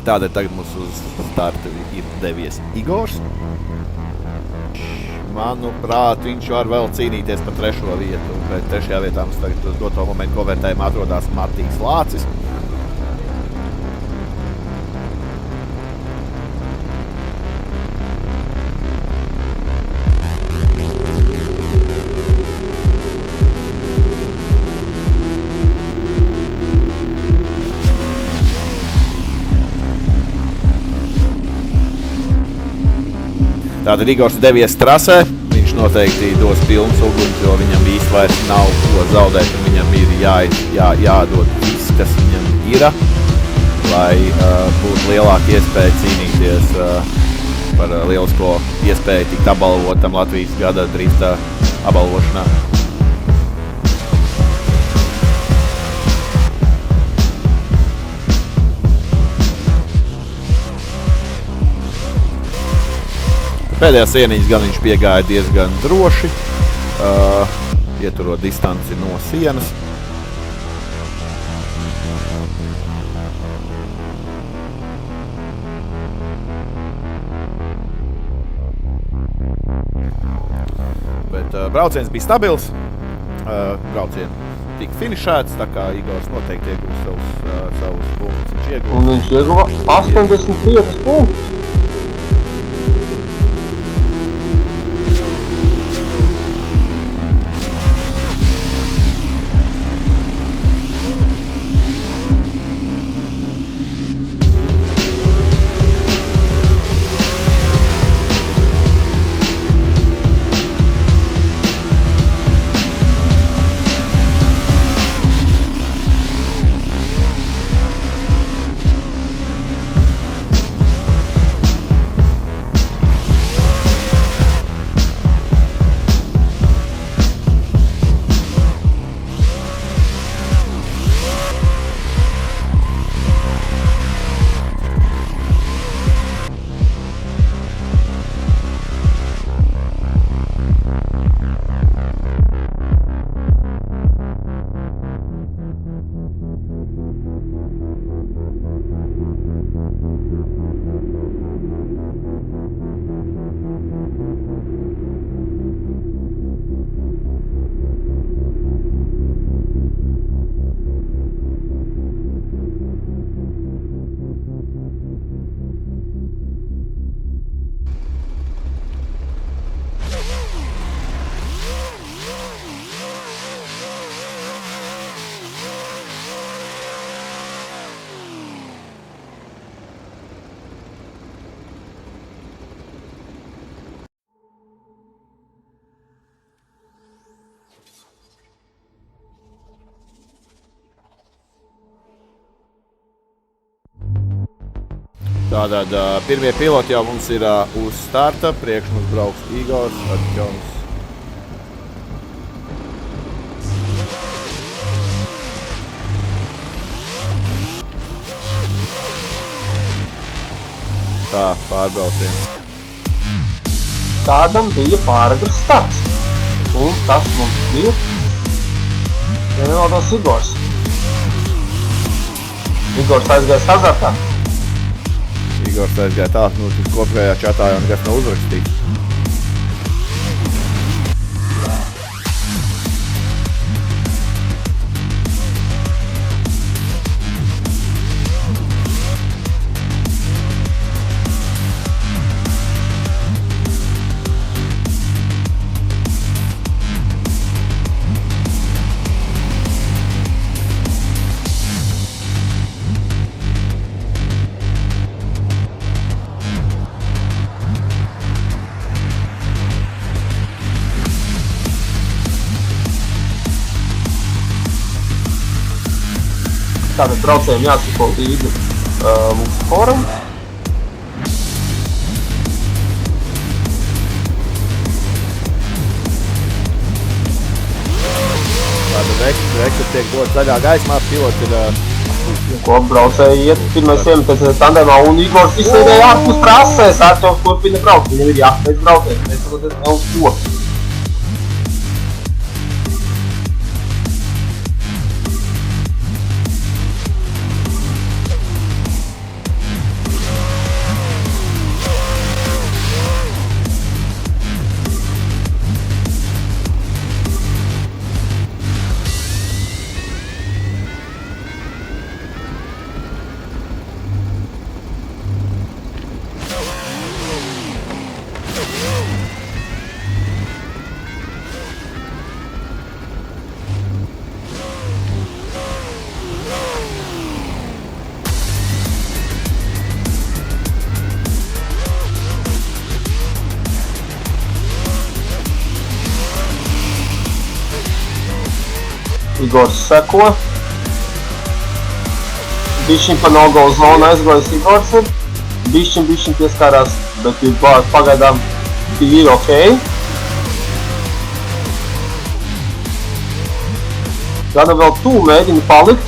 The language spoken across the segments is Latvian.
Tādēļ tagad mums uz startu ir devies Igors. Manuprāt, viņš var vēl cīnīties par 3. vietu, bet 3. vietā mums tagad uz doto momentu kovērtējumā atrodas Matīs Lācis. Tātad Igors devies trasē, viņš noteikti dos pilns uguns, jo viņam īsti vairs nav ko zaudēt, un viņam ir jādod viss, kas viņam ir, lai būtu lielāka iespēja cīnīties par lielisko iespēju tikt apbalvotam Latvijas gada drifta apbalvošanā. Pēdējās sieniņas gan viņš piegāja diezgan droši, ieturot distanci no sienas. Bet brauciens bija stabils, brauciens tika finišēts, tā kā Igors noteikti iegūs savus punktus. Un viņš ieguva 85 punktus. Tātad pirmie piloti jau mums ir uz starta, priekš mums brauks Igors Arķons. Tā, pārbrauciens. Tādam bija pāragrs starts, un tas mums bija nevaldos Igors. Igors aizgāja azartā. Igors aizgāja tā, nu, kopējā čatā jau nekas nav uzrakstīts. Tātad braucējiem jāsako līdzi mūsu forum. Tātad ekstra tiek dot zaļā gaismā, piloti ir... Ko braucēji iet pirmais iemeties tandemā, un Igors izsēdēja ārpus trasēs, Arķons turpina braukt. Viņam ir jāspēc braucēt, mēs tagad ne uz ko. Igors seko. Bišķiņ pa no-go zonu aizgojis Igors ir. Bišķiņ pieskārās, bet pagaidām ir okei. Gana vēl tuvu mēģina palikt.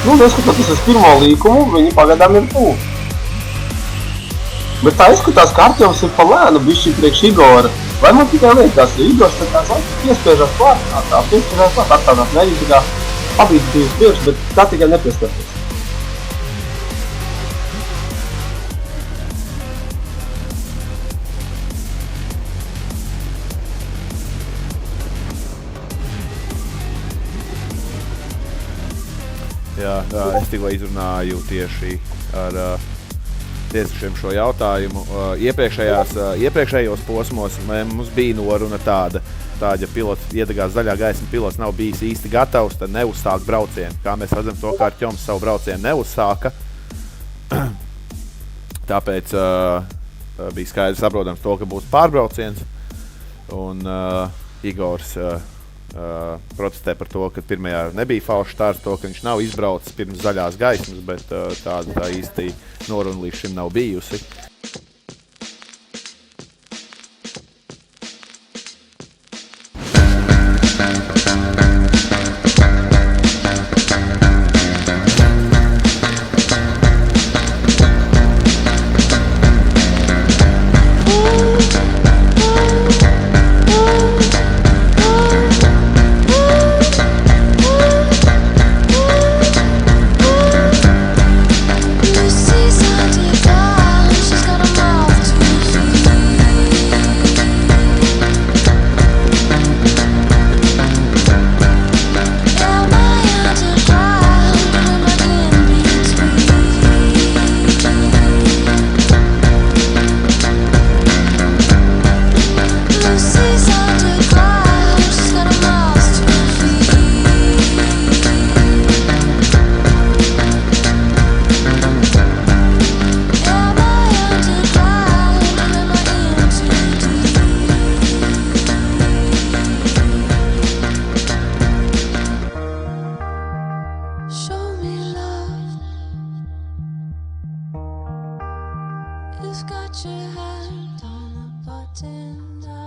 Nu, neskatoties uz pirmo līkumu, viņi pagaidām ir tuvu. Bet tā izskatās, ka Artjoms ir pa lēnu bišķi priekš Igora. Vai man tikai liekas, ka Igors tā piespiežās klāt, tā piespiežās klāt, atstādās mēģina tikai pabīt uz priekš, bet tā tikai nepieskarties. Jā, es tikko izrunāju tieši ar tiesnešiem šo jautājumu. Iepriekšējos posmos mums bija noruna tāda, ja pilots iedegās zaļā gaisma, pilots nav bijis īsti gatavs, tad neuzsāk braucienu. Kā mēs redzam, to kā Artjoms savu braucienu neuzsāka. Tāpēc bija skaidrs saprotams to, ka būs pārbrauciens. Un Igors protestē par to, ka pirmajā nebija falšs starts, to, ka viņš nav izbraucis pirms zaļās gaismas, bet tāda tā īsti noruna līdz šim nav bijusi. You've got your hand on the button.